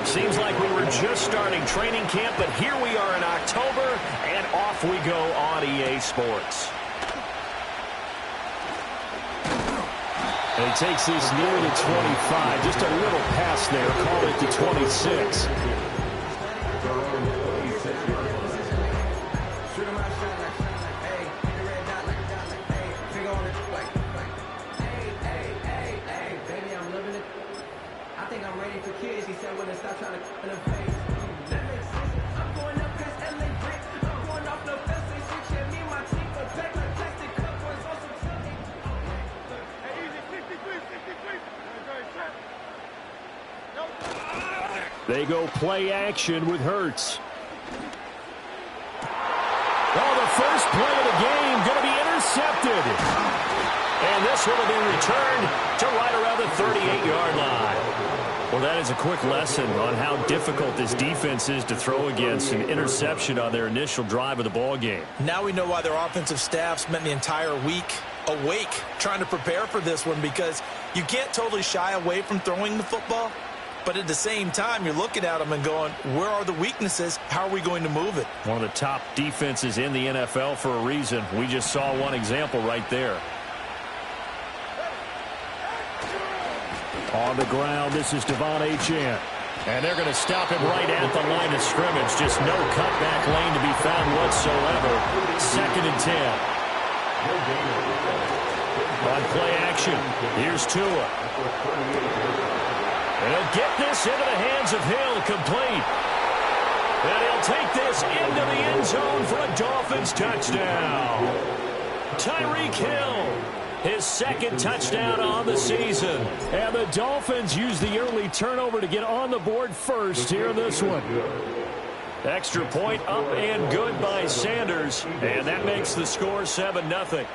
Seems like we were just starting training camp, but here we are in October, and off we go on EA Sports. And he takes this near the 25. Just a little pass there. Call it the 26. They go play action with Hurts. Oh, the first play of the game going to be intercepted. And this one will be returned to right around the 38-yard line. Well, that is a quick lesson on how difficult this defense is to throw against an interception on their initial drive of the ball game. Now we know why their offensive staff spent the entire week awake trying to prepare for this one, because you can't totally shy away from throwing the football. But at the same time, you're looking at them and going, where are the weaknesses? How are we going to move it? One of the top defenses in the NFL for a reason. We just saw one example right there. On the ground, this is Devon Achane. And they're going to stop him right at the line of scrimmage. Just no cutback lane to be found whatsoever. 2nd and 10. On play action, here's Tua. And he'll get this into the hands of Hill, complete. And he'll take this into the end zone for a Dolphins touchdown. Tyreek Hill, his 2nd touchdown on the season. And the Dolphins use the early turnover to get on the board first here in this one. Extra point up and good by Sanders. And that makes the score 7-0.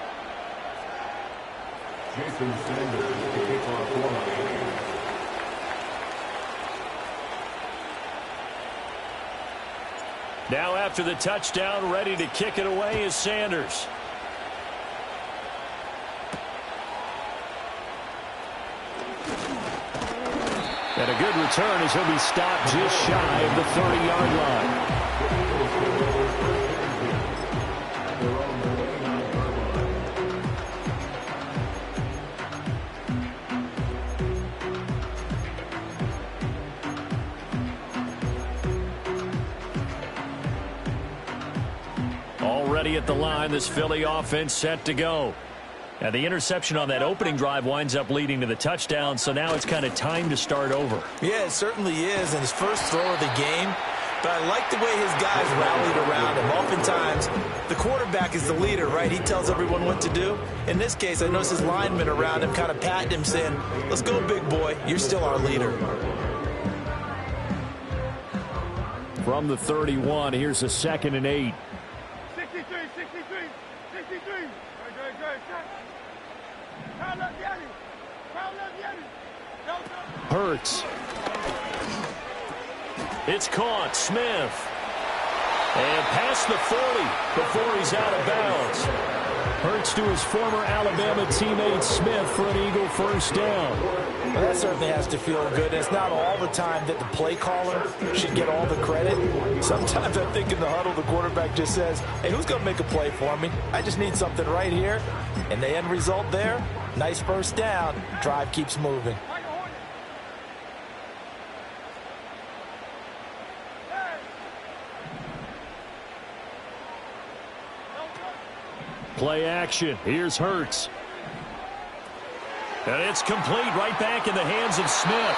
Jason Sanders, the kickoff. Now after the touchdown, ready to kick it away is Sanders. And a good return as he'll be stopped just shy of the 30-yard line. Already at the line, this Philly offense set to go. And the interception on that opening drive winds up leading to the touchdown, so now it's kind of time to start over. Yeah, it certainly is, and his first throw of the game. But I like the way his guys rallied around him. Oftentimes, the quarterback is the leader, right? He tells everyone what to do. In this case, I noticed his linemen around him kind of patting him, saying, let's go, big boy. You're still our leader. From the 31, here's a 2nd and 8. 63. Hurts. It's caught. Smith. And past the 40 before he's out of bounds. Hurts to his former Alabama teammate Smith for an Eagle first down. Well, that certainly has to feel good. It's not all the time that the play caller should get all the credit. Sometimes I think in the huddle the quarterback just says, hey, who's going to make a play for me? I just need something right here. And the end result there, nice first down. Drive keeps moving. Play action. Here's Hurts. And it's complete right back in the hands of Smith.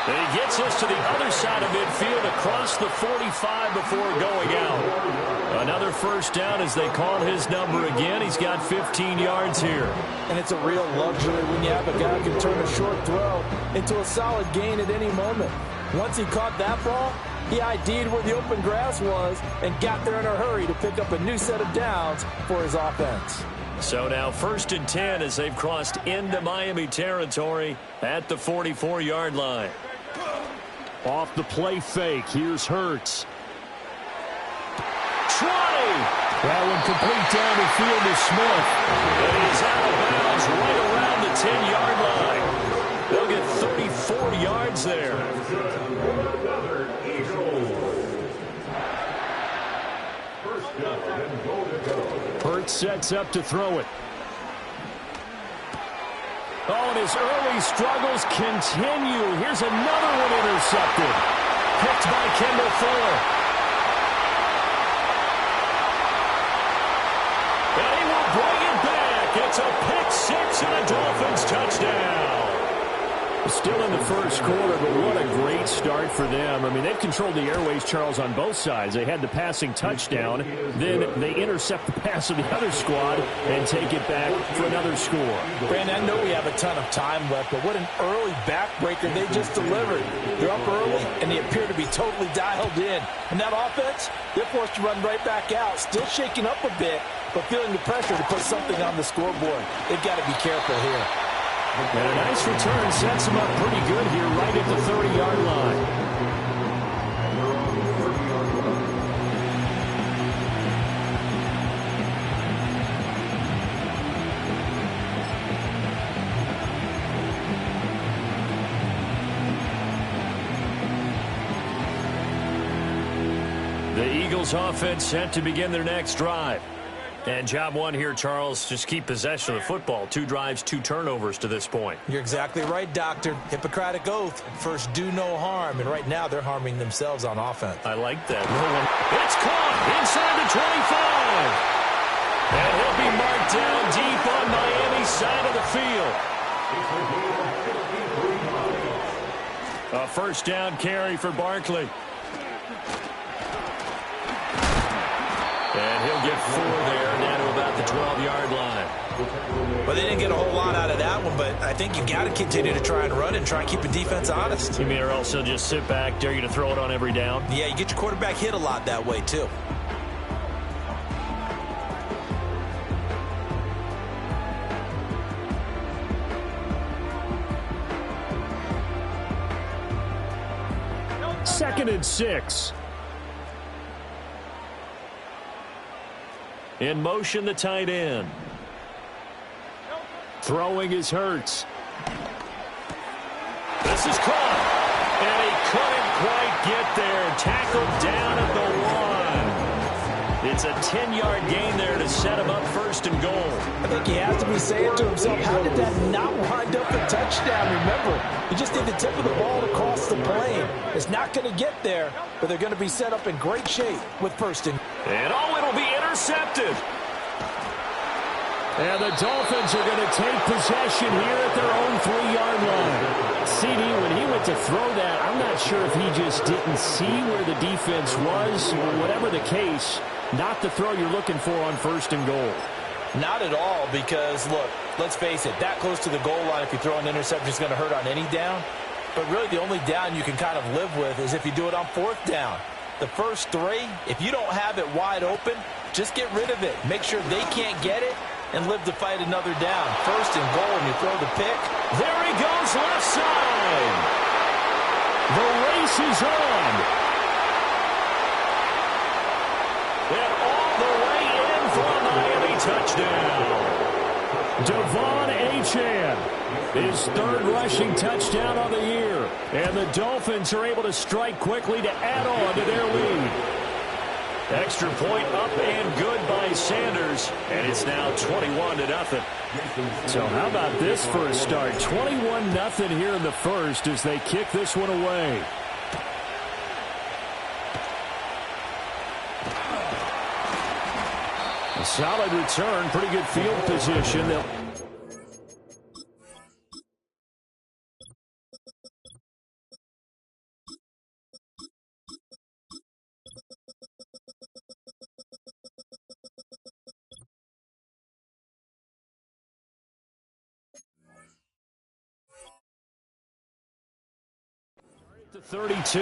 And he gets us to the other side of midfield across the 45 before going out. Another first down as they call his number again. He's got 15 yards here. And it's a real luxury when you have a guy who can turn a short throw into a solid gain at any moment. Once he caught that ball, he ID'd where the open grass was and got there in a hurry to pick up a new set of downs for his offense. So now 1st and 10 as they've crossed into Miami territory at the 44-yard line. Off the play fake, here's Hurts. 20! That one complete down the field to Smith. And he's out of bounds right around the 10-yard line. They'll get 34 yards there. Hurts sets up to throw it. Oh, and his early struggles continue. Here's another one intercepted. Picked by Kendall Fuller. And he will bring it back. It's a pick six and a Dolphins touchdown. Still in the first quarter, but what a great start for them. I mean, they've controlled the airways, Charles, on both sides. They had the passing touchdown. Then they intercept the pass of the other squad and take it back for another score. Brandon, I know we have a ton of time left, but what an early backbreaker they just delivered. They're up early, and they appear to be totally dialed in. And that offense, they're forced to run right back out, still shaking up a bit, but feeling the pressure to put something on the scoreboard. They've got to be careful here. And a nice return sets them up pretty good here right at the 30-yard line. The Eagles offense set to begin their next drive. And job one here, Charles, just keep possession of the football. 2 drives, 2 turnovers to this point. You're exactly right, Doctor. Hippocratic oath. First, do no harm. And right now, they're harming themselves on offense. I like that. It's caught inside the 25. And he'll be marked down deep on Miami's side of the field. A first down carry for Barkley. And he'll get 4 there, down to about the 12-yard line. Well, they didn't get a whole lot out of that one, but I think you've got to continue to try and run and try and keep the defense honest. You mean, or else he'll just sit back, dare you to throw it on every down? Yeah, you get your quarterback hit a lot that way, too. Second and 6. In motion, the tight end. Throwing is Hurts. This is caught. And he couldn't quite get there. Tackled down at the 1. It's a 10-yard gain there to set him up first and goal. I think he has to be saying to himself, how did that not wind up a touchdown? Remember, you just need the tip of the ball across the plane. It's not going to get there, but they're going to be set up in great shape with first and... And oh, it'll be intercepted. And the Dolphins are going to take possession here at their own 3-yard line. CD, when he went to throw that, I'm not sure if he just didn't see where the defense was. Whatever the case, not the throw you're looking for on first and goal. Not at all, because, look, let's face it, that close to the goal line, if you throw an interception, is going to hurt on any down. But really, the only down you can kind of live with is if you do it on 4th down. The first 3, if you don't have it wide open, just get rid of it. Make sure they can't get it and live to fight another down. First and goal, and you throw the pick. There he goes, left side. The race is on. And all the way in for a Miami touchdown. Devon Achane, his 3rd rushing touchdown on the year. And the Dolphins are able to strike quickly to add on to their lead. Extra point up and good by Sanders. And it's now 21-0. So how about this for a start? 21-0 here in the first as they kick this one away. A solid return, pretty good field position. To 32.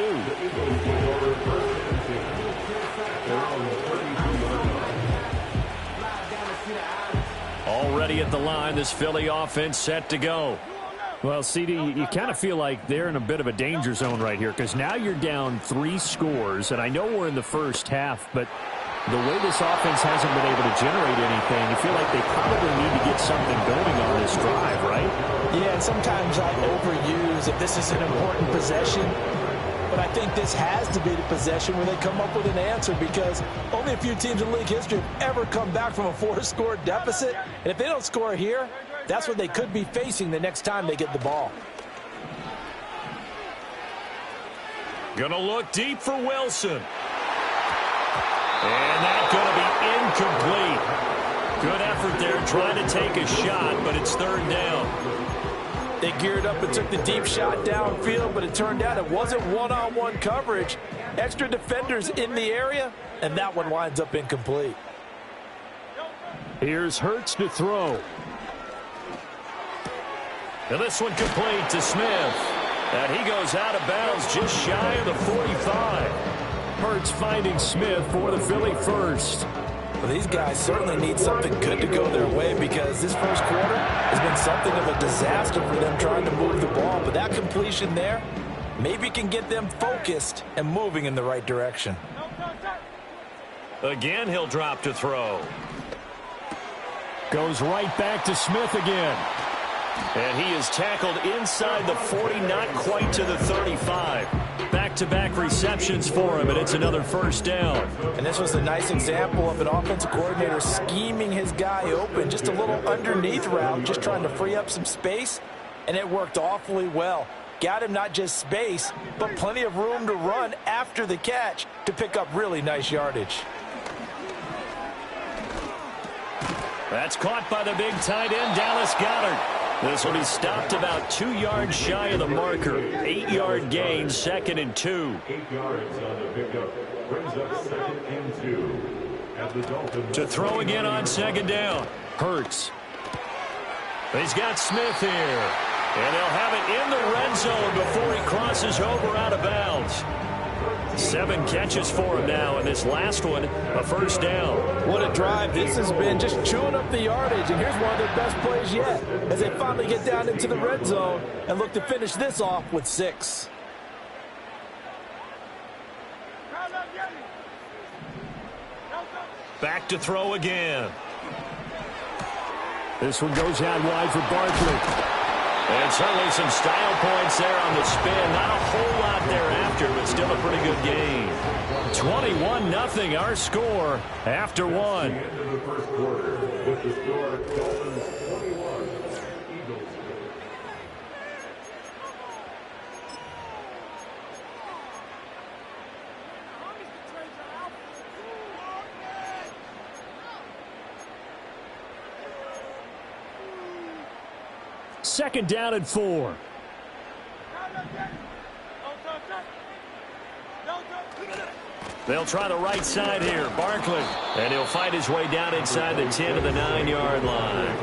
Already at the line, this Philly offense set to go. Well, CD, you kind of feel like they're in a bit of a danger zone right here because now you're down 3 scores, and I know we're in the first half, but The way this offense hasn't been able to generate anything, you feel like they probably need to get something going on this drive, right? Yeah, and sometimes I overuse if this is an important possession. But I think this has to be the possession where they come up with an answer, because only a few teams in league history have ever come back from a 4-score deficit. And if they don't score here, that's what they could be facing the next time they get the ball. Gonna look deep for Wilson. And that's going to be incomplete. Good effort there trying to take a shot, but it's third down. They geared up and took the deep shot downfield, but it turned out it wasn't one-on-one coverage. Extra defenders in the area, and that one winds up incomplete. Here's Hurts to throw. And this one complete to Smith. And he goes out of bounds just shy of the 45. Hurts finding Smith for the Philly first. Well, these guys certainly need something good to go their way, because this first quarter has been something of a disaster for them trying to move the ball. But that completion there maybe can get them focused and moving in the right direction. Again, he'll drop to throw. Goes right back to Smith again. And he is tackled inside the 40, not quite to the 35. Back-to-back receptions for him, and it's another first down. And this was a nice example of an offensive coordinator scheming his guy open. Just a little underneath route, just trying to free up some space, and it worked awfully well. Got him not just space, but plenty of room to run after the catch to pick up really nice yardage. That's caught by the big tight end, Dallas Goedert. This will be stopped about 2 yards shy of the marker. 8-yard gain, 2nd and 2. 8 yards on the pickup. Brings up 2nd and 2. At the Dolphins. To throw again on 2nd down. Hurts. He's got Smith here. And they'll have it in the red zone before he crosses over out of bounds. 7 catches for him now, and this last one, a first down. What a drive this has been, just chewing up the yardage, and here's one of their best plays yet as they finally get down into the red zone and look to finish this off with 6. Back to throw again. This one goes out wide for Barkley. And certainly some style points there on the spin. Not a whole lot thereafter, but still a pretty good game. 21-0 our score after one. The end of the first quarter with the score Dolphins 21, Eagles. Second down and 4. They'll try the right side here. Barkley. And he'll fight his way down inside the 10 to the 9-yard line.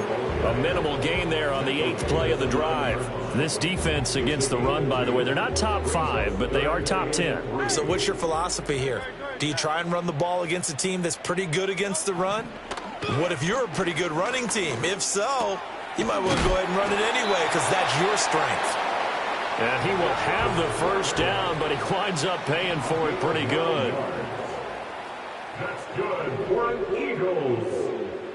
A minimal gain there on the 8th play of the drive. This defense against the run, by the way, they're not top 5, but they are top 10. So what's your philosophy here? Do you try and run the ball against a team that's pretty good against the run? What if you're a pretty good running team? If so, you might want to go ahead and run it anyway, because that's your strength. And he will have the first down, but he winds up paying for it pretty good. That's good for an Eagles.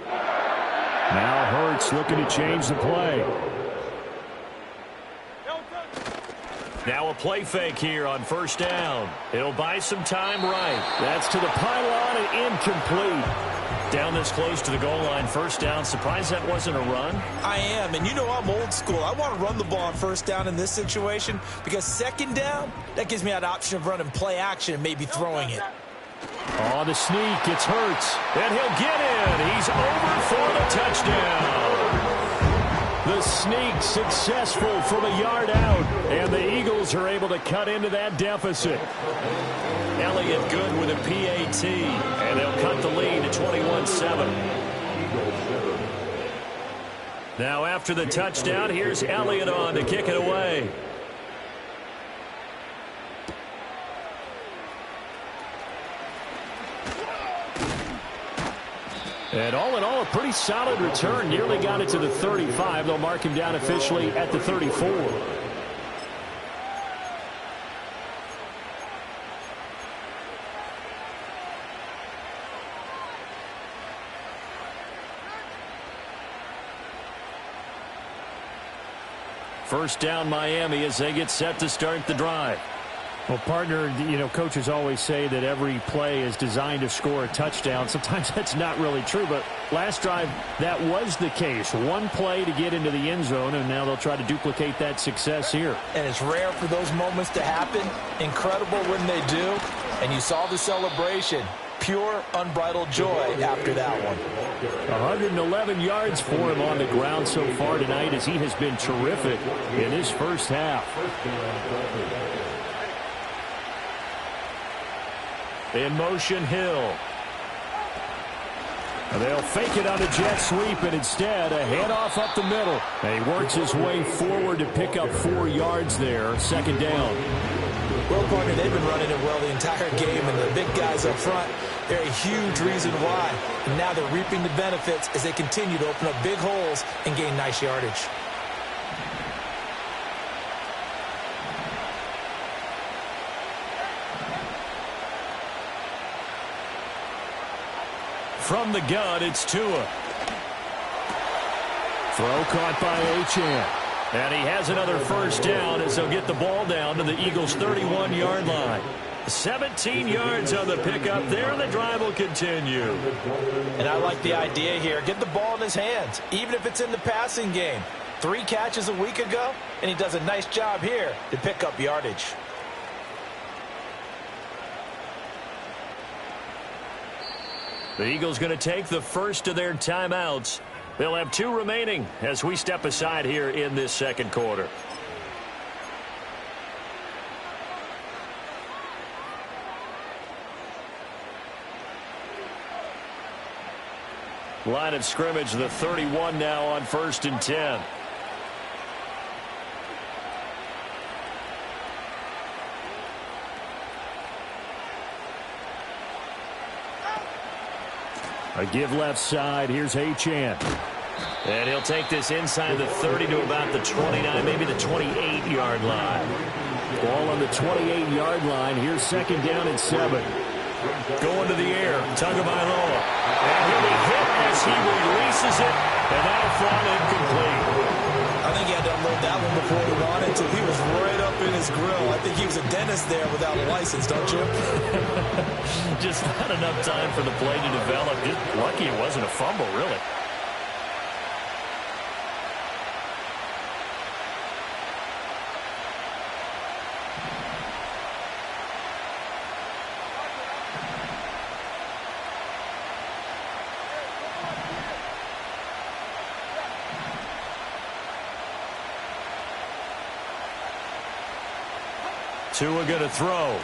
Now Hurts looking to change the play. Now a play fake here on first down. It'll buy some time right. That's to the pylon and incomplete. Down this close to the goal line, first down. Surprised that wasn't a run? I am, and you know I'm old school. I want to run the ball on first down in this situation, because second down, that gives me that option of running play action and maybe throwing it. On the sneak, it's Hurts. And he'll get in. He's over for the touchdown. The sneak successful from a yard out, and the Eagles are able to cut into that deficit. Elliott good with a PAT, and they'll cut the lead to 21-7. Now after the touchdown, here's Elliott on to kick it away. And all in all, a pretty solid return. Nearly got it to the 35. They'll mark him down officially at the 34. First down Miami as they get set to start the drive. Well, partner, coaches always say that every play is designed to score a touchdown. Sometimes that's not really true, but last drive, that was the case. One play to get into the end zone, and now they'll try to duplicate that success here. And it's rare for those moments to happen. Incredible when they do. And you saw the celebration. Pure, unbridled joy after that one. 111 yards for him on the ground so far tonight as he has been terrific in his first half. In motion, Hill. They'll fake it on a jet sweep, and instead a handoff up the middle. And he works his way forward to pick up 4 yards there. Second down. Well, partner, they've been running it well the entire game, and the big guys up front, they're a huge reason why. And now they're reaping the benefits as they continue to open up big holes and gain nice yardage. From the gun, it's Tua. Throw caught by Achane. And he has another first down as they'll get the ball down to the Eagles' 31-yard line. 17 yards on the pickup there, and the drive will continue. And I like the idea here. Get the ball in his hands, even if it's in the passing game. 3 catches a week ago, and he does a nice job here to pick up yardage. The Eagles going to take the first of their timeouts. They'll have 2 remaining as we step aside here in this second quarter. Line of scrimmage, the 31 now on 1st and 10. A give left side. Here's Achane. And he'll take this inside the 30 to about the 29, maybe the 28-yard line. Ball on the 28-yard line. Here's second down and 7. Going to the air, Tagovailoa. And he'll be hit as he releases it, and that'll fall incomplete. I think he had to unload that one before he wanted to. He was right up in his grill. I think he was a dentist there without a license, don't you? Just not enough time for the play to develop. Just lucky it wasn't a fumble, really. Tua going to throw.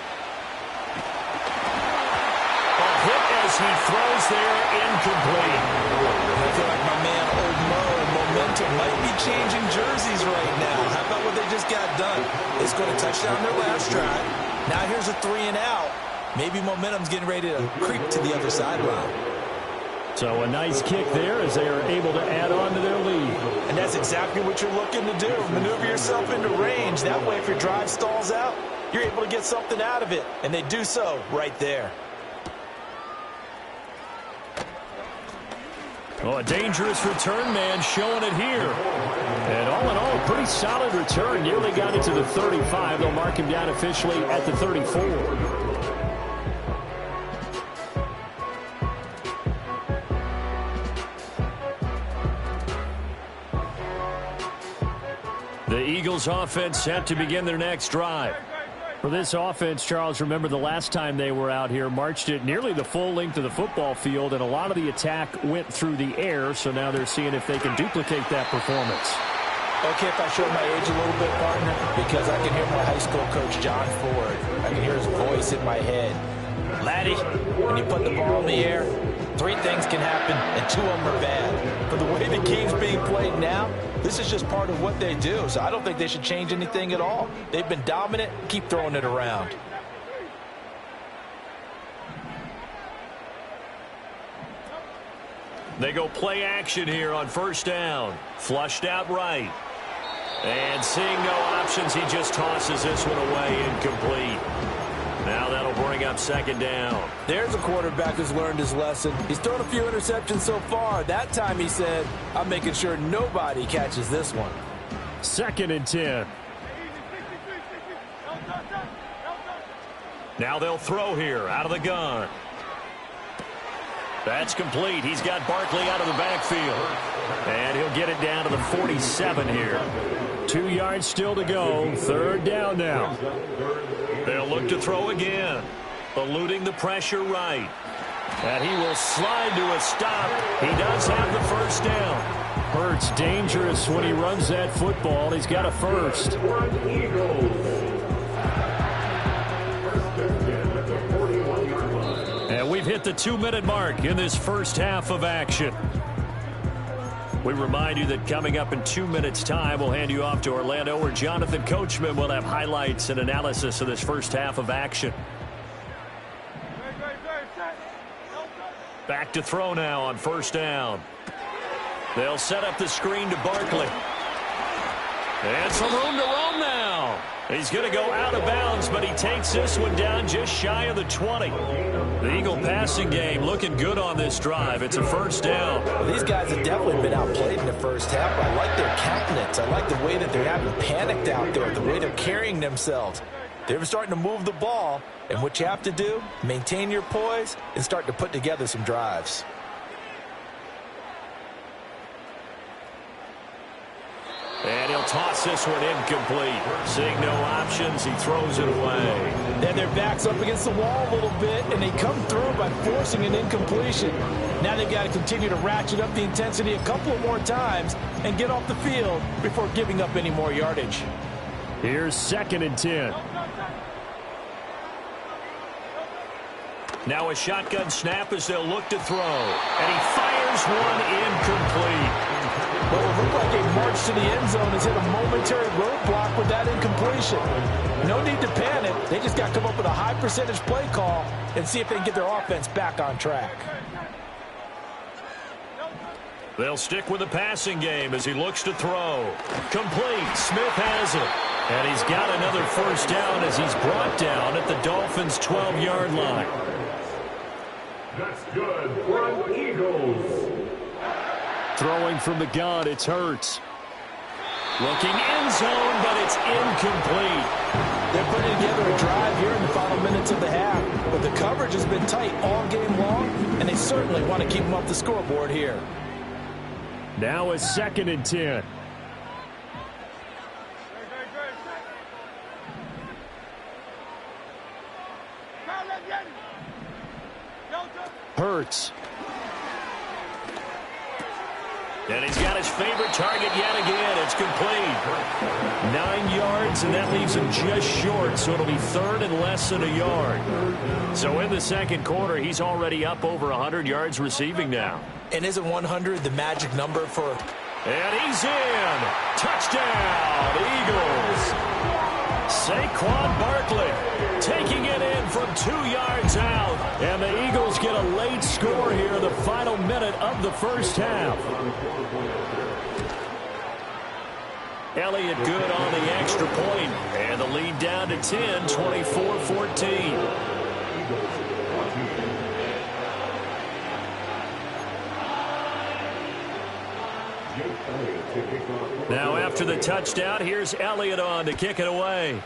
A hit as he throws there, incomplete. I feel like my man, Old Mo, momentum might be changing jerseys right now. How about what they just got done? They scored a touchdown their last drive. Now here's a 3 and out. Maybe momentum's getting ready to creep to the other sideline. So a nice kick there as they are able to add on to their lead. And that's exactly what you're looking to do. Maneuver yourself into range. That way, if your drive stalls out, you're able to get something out of it. And they do so right there. Oh, a dangerous return man showing it here. And all in all, a pretty solid return. Nearly got it to the 35. They'll mark him down officially at the 34. The Eagles offense set to begin their next drive. For this offense, Charles, remember the last time they were out here, marched it nearly the full length of the football field, and a lot of the attack went through the air, so now they're seeing if they can duplicate that performance. Okay, if I show my age a little bit, partner, because I can hear my high school coach, John Ford. I can hear his voice in my head. Laddie, when you put the ball in the air, 3 things can happen, and 2 of them are bad. But the way the game's being played now, this is just part of what they do, so I don't think they should change anything at all. They've been dominant. Keep throwing it around. They go play action here on first down. Flushed out right. And seeing no options, he just tosses this one away, incomplete. Now that'll bring up second down. There's a quarterback who's learned his lesson. He's thrown a few interceptions so far. That time he said, I'm making sure nobody catches this one. 2nd and 10. Now they'll throw here out of the gun. That's complete. He's got Barkley out of the backfield. And he'll get it down to the 47 here. 2 yards still to go. 3rd down now. They'll look to throw again. Eluding the pressure right. And he will slide to a stop. He does have the 1st down. Hurts dangerous when he runs that football. He's got a 1st. And we've hit the 2-minute mark in this first half of action. We remind you that coming up in 2 minutes' time, we'll hand you off to Orlando, where Jonathan Coachman will have highlights and analysis of this first half of action. Back to throw now on 1st down. They'll set up the screen to Barkley. And some room to roam now. He's going to go out of bounds, but he takes this one down just shy of the 20. The Eagle passing game looking good on this drive. It's a 1st down. Well, these guys have definitely been outplayed in the first half. I like their countenance. I like the way that they're having panicked out there, the way they're carrying themselves. They're starting to move the ball, and what you have to do, maintain your poise and start to put together some drives. And he'll toss this one incomplete. Seeing no options, he throws it away. Then their back's up against the wall a little bit, and they come through by forcing an incompletion. Now they've got to continue to ratchet up the intensity a couple of more times and get off the field before giving up any more yardage. Here's 2nd and 10. Now a shotgun snap as they'll look to throw. And he fires one incomplete. Well, it looked like a march to the end zone has hit a momentary roadblock with that incompletion. No need to panic. They just got to come up with a high percentage play call and see if they can get their offense back on track. They'll stick with the passing game as he looks to throw. Complete. Smith has it. And he's got another 1st down as he's brought down at the Dolphins' 12-yard line. That's good for the Eagles. Throwing from the gun, it's Hurts. Looking end zone, but it's incomplete. They're putting together a drive here in the final minutes of the half. But the coverage has been tight all game long, and they certainly want to keep them off the scoreboard here. Now a 2nd and 10. Hurts. And he's got his favorite target yet again. It's complete. 9 yards, and that leaves him just short, so it'll be 3rd and less than a yard. So in the 2nd quarter, he's already up over 100 yards receiving now. And isn't 100 the magic number for... And he's in. Touchdown, Eagles. Saquon Barkley taking it in from 2 yards out. And the Eagles get a late score here, the final minute of the first half. Elliott good on the extra point. And the lead down to 10, 24-14. Now after the touchdown, here's Elliott on to kick it away.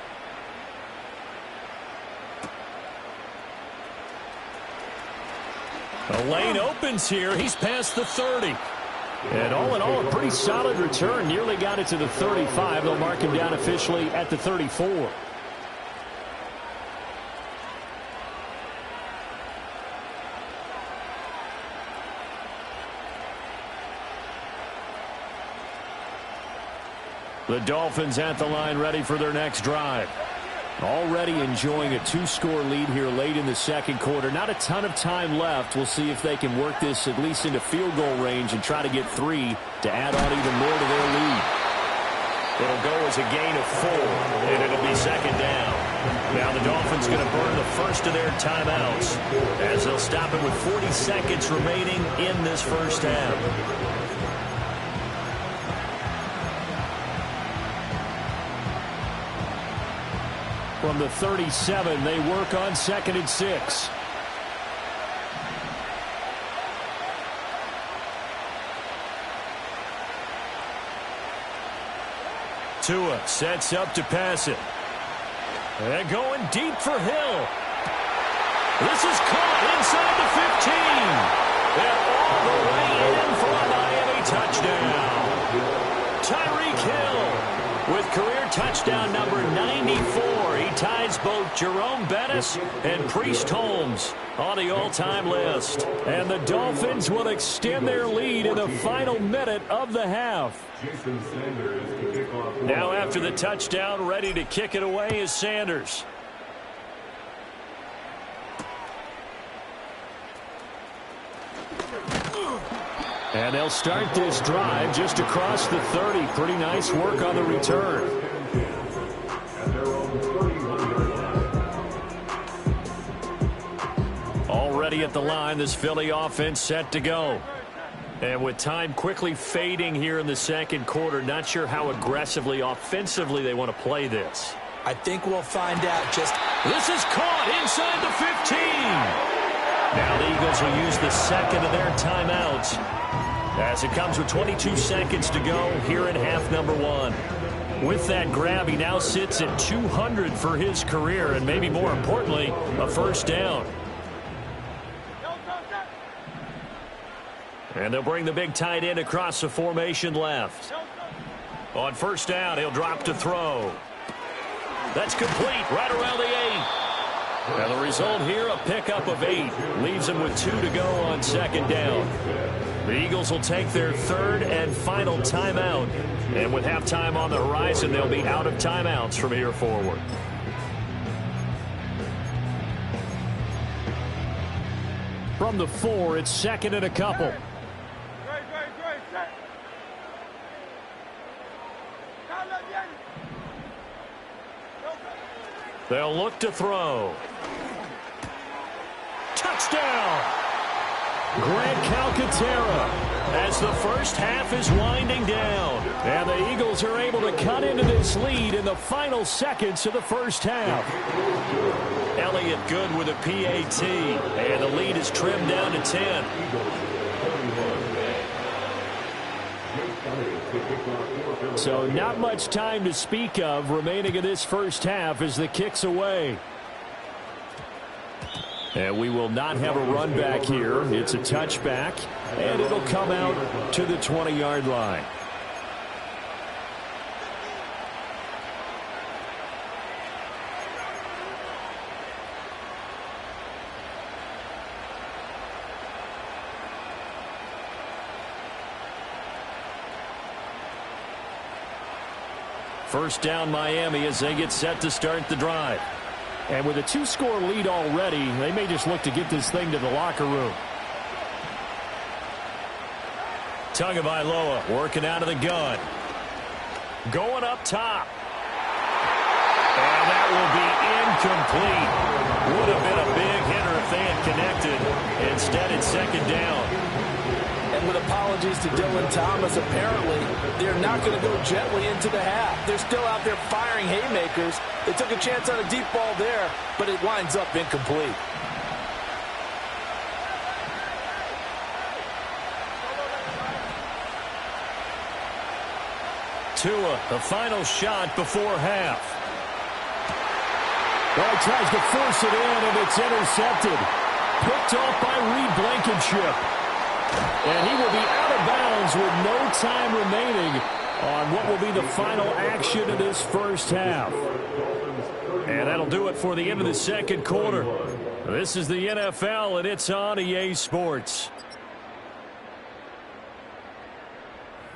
The lane opens here. He's past the 30. And all in all, a pretty solid return. Nearly got it to the 35. They'll mark him down officially at the 34. The Dolphins at the line, ready for their next drive. Already enjoying a 2-score lead here late in the 2nd quarter. Not a ton of time left. We'll see if they can work this at least into field goal range and try to get 3 to add on even more to their lead. It'll go as a gain of 4, and it'll be 2nd down. Now the Dolphins going to burn the first of their timeouts as they'll stop it with 40 seconds remaining in this first half. From the 37, they work on 2nd and 6. Tua sets up to pass it. And going deep for Hill. This is caught inside the 15. And all the way in for a Miami touchdown. Tyreek Hill with career touchdown number 94. He ties both Jerome Bettis and Priest Holmes on the all-time list. And the Dolphins will extend their lead in the final minute of the half. Now after the touchdown, ready to kick it away is Sanders. And they'll start this drive just across the 30. Pretty nice work on the return. Already at the line, this Philly offense set to go. And with time quickly fading here in the second quarter, not sure how aggressively, offensively they want to play this. I think we'll find out just... This is caught inside the 15. Now the Eagles will use the second of their timeouts as it comes with 22 seconds to go here in half number one. With that grab, he now sits at 200 for his career, and maybe more importantly, a first down. And they'll bring the big tight end across the formation left. On first down, he'll drop to throw. That's complete right around the 8. And the result here, a pickup of 8. Leaves them with 2 to go on second down. The Eagles will take their third and final timeout. And with halftime on the horizon, they'll be out of timeouts from here forward. From the 4, it's second and a couple. They'll look to throw. Touchdown! Grant Calcaterra as the first half is winding down. And the Eagles are able to cut into this lead in the final seconds of the first half. Elliott good with a PAT. And the lead is trimmed down to 10. So not much time to speak of remaining in this first half as the kick's away. And we will not have a run back here. It's a touchback, and it'll come out to the 20-yard line. First down Miami as they get set to start the drive. And with a 2-score lead already, they may just look to get this thing to the locker room. Tagovailoa working out of the gun. Going up top. And that will be incomplete. Would have been a big hitter if they had connected. Instead, it's second down. And with apologies to Dylan Thomas, apparently they're not going to go gently into the half. They're still out there firing haymakers. They took a chance on a deep ball there, but it winds up incomplete. Tua, the final shot before half. Well, he tries to force it in, and it's intercepted. Picked off by Reed Blankenship. And he will be out of bounds with no time remaining on what will be the final action of this first half. And that'll do it for the end of the second quarter. This is the NFL, and it's on EA Sports.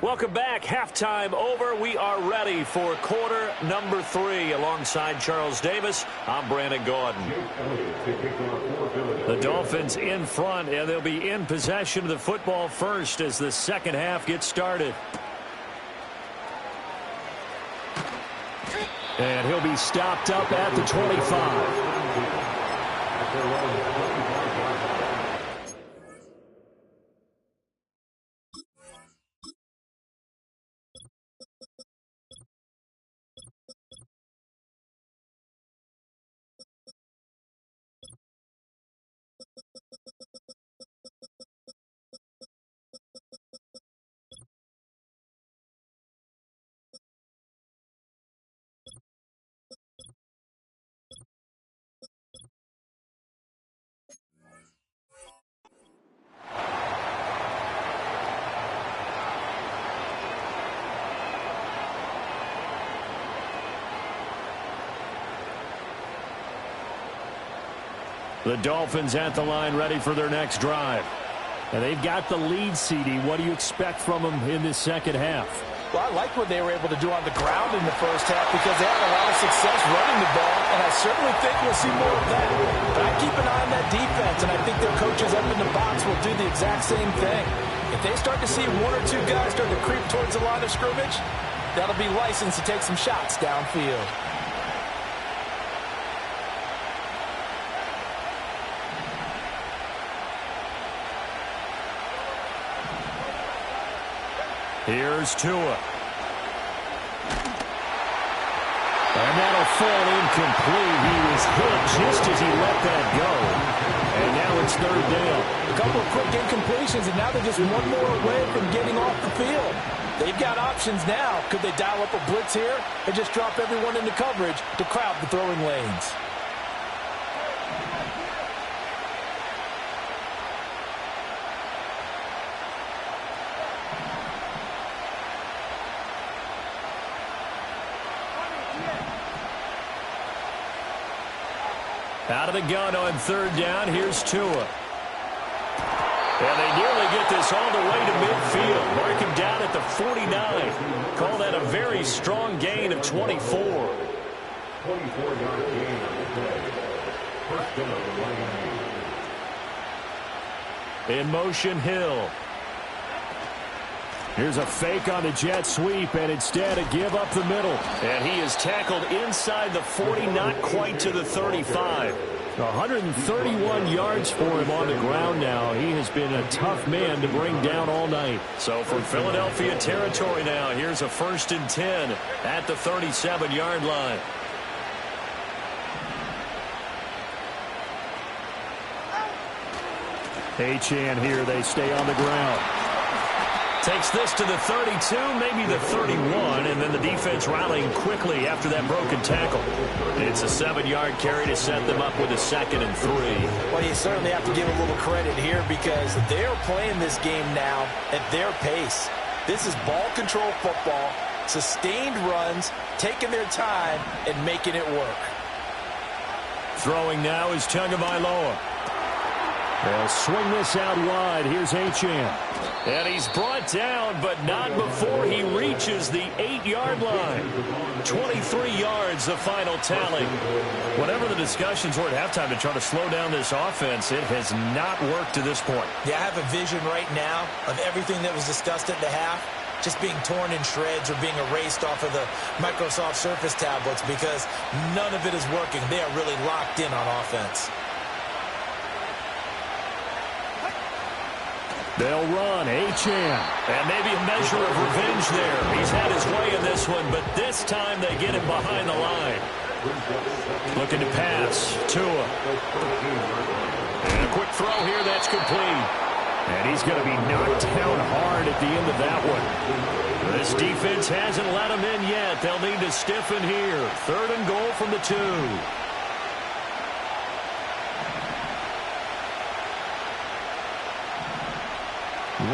Welcome back. Halftime over. We are ready for quarter number 3. Alongside Charles Davis, I'm Brandon Gordon. The Dolphins in front, and they'll be in possession of the football first as the second half gets started. And he'll be stopped up at the 25. The Dolphins at the line ready for their next drive. And they've got the lead, CD. What do you expect from them in this second half? Well, I like what they were able to do on the ground in the first half because they had a lot of success running the ball, and I certainly think we'll see more of that. But I keep an eye on that defense, and I think their coaches up in the box will do the exact same thing. If they start to see one or two guys start to creep towards the line of scrimmage, that'll be licensed to take some shots downfield. Here's Tua. And that'll fall incomplete. He was hit just as he let that go. And now it's third down. A couple of quick incompletions, and now they're just one more away from getting off the field. They've got options now. Could they dial up a blitz here or just drop everyone into coverage to crowd the throwing lanes? Out of the gun on third down, here's Tua. And they nearly get this all the way to midfield. Mark him down at the 49. Call that a very strong gain of 24. 24-yard gain on the play. First down, Miami. In motion, Hill. Here's a fake on the jet sweep, and instead a give up the middle. And he is tackled inside the 40, not quite to the 35. 131 yards for him on the ground now. He has been a tough man to bring down all night. So from Philadelphia territory now, here's a 1st and 10 at the 37-yard line. Achane here, they stay on the ground. Takes this to the 32, maybe the 31, and then the defense rallying quickly after that broken tackle. It's a 7-yard carry to set them up with a 2nd and 3. Well, you certainly have to give a little credit here because they're playing this game now at their pace. This is ball control football, sustained runs, taking their time, and making it work. Throwing now is Tagovailoa. They'll swing this out wide. Here's Achane. And he's brought down, but not before he reaches the 8-yard line. 23 yards, the final tally. Whatever the discussions were at halftime to try to slow down this offense, it has not worked to this point. Yeah, I have a vision right now of everything that was discussed at the half just being torn in shreds or being erased off of the Microsoft Surface tablets because none of it is working. They are really locked in on offense. They'll run, Achane. And maybe a measure of revenge there. He's had his way in this one, but this time they get him behind the line. Looking to pass, Tua. And a quick throw here, that's complete. And he's going to be knocked down hard at the end of that one. This defense hasn't let him in yet. They'll need to stiffen here. 3rd and goal from the 2.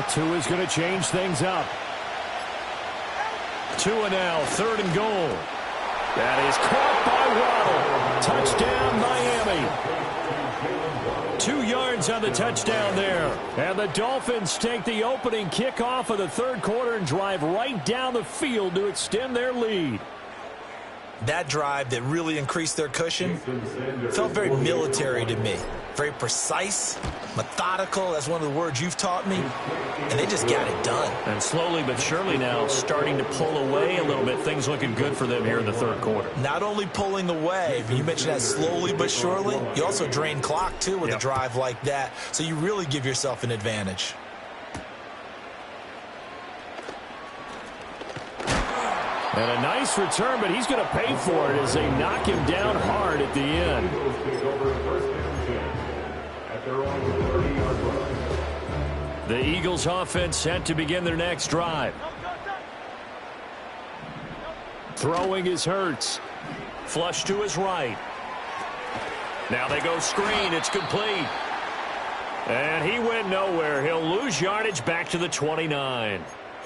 Tua is going to change things up. Tua now, 3rd and goal. That is caught by Waddle. Touchdown, Miami. 2 yards on the touchdown there. And the Dolphins take the opening kickoff of the 3rd quarter and drive right down the field to extend their lead. That drive that really increased their cushion felt very military to me. Very precise, methodical, that's one of the words you've taught me, and they just got it done. And slowly but surely now starting to pull away a little bit. Things looking good for them here in the 3rd quarter. Not only pulling away, but you mentioned that slowly but surely, you also drain clock too with a drive like that, so you really give yourself an advantage. And a nice return, but he's going to pay for it as they knock him down hard at the end. The Eagles offense set to begin their next drive. Throwing is Hurts. Flush to his right. Now they go screen. It's complete. And he went nowhere. He'll lose yardage back to the 29.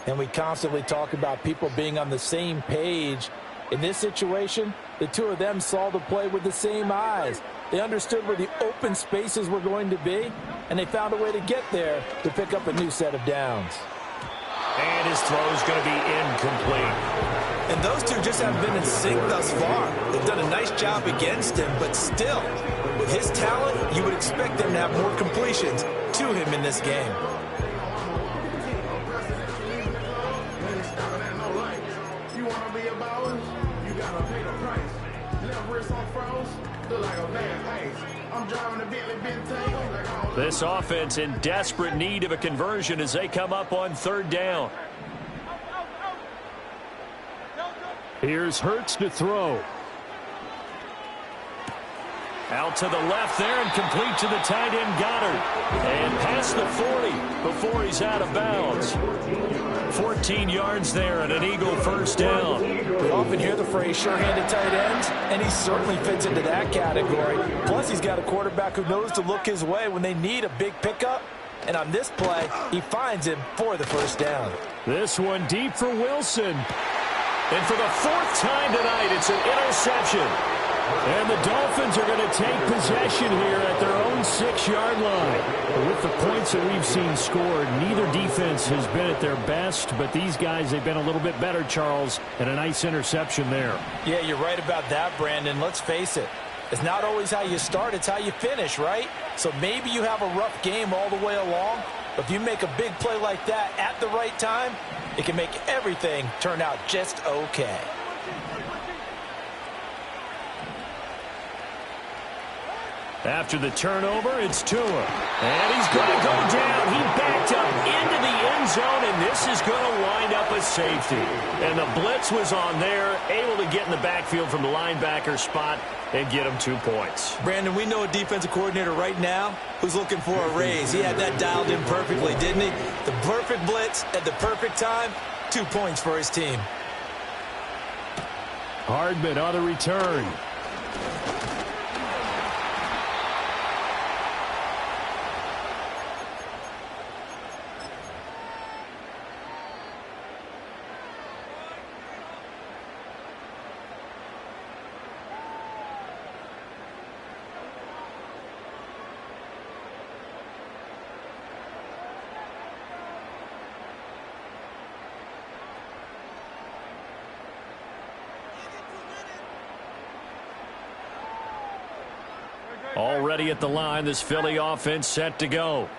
And we constantly talk about people being on the same page. In this situation, the two of them saw the play with the same eyes. They understood where the open spaces were going to be, and they found a way to get there to pick up a new set of downs. And his throw is going to be incomplete. And those two just haven't been in sync thus far. They've done a nice job against him, but still, with his talent, you would expect them to have more completions to him in this game. This offense in desperate need of a conversion as they come up on third down. Here's Hurts to throw. Out to the left there and complete to the tight end Goddard. And past the 40 before he's out of bounds. 14 yards there and an Eagle first down. We often hear the phrase sure-handed tight ends, and he certainly fits into that category. Plus, he's got a quarterback who knows to look his way when they need a big pickup. And on this play, he finds him for the first down. This one deep for Wilson. And for the fourth time tonight, it's an interception. And the Dolphins are going to take possession here at their own 6-yard line. With the points that we've seen scored, neither defense has been at their best, but these guys, they've been a little bit better, Charles, and a nice interception there. Yeah, you're right about that, Brandon. Let's face it. It's not always how you start, it's how you finish, right? So maybe you have a rough game all the way along, but if you make a big play like that at the right time, it can make everything turn out just okay. After the turnover, it's Tua. And he's going to go down. He backed up into the end zone, and this is going to wind up a safety. And the blitz was on there, able to get in the backfield from the linebacker spot and get him 2 points. Brandon, we know a defensive coordinator right now who's looking for a raise. He had that dialed in perfectly, didn't he? The perfect blitz at the perfect time, 2 points for his team. Hardman on the return. Already at the line, this Philly offense set to go.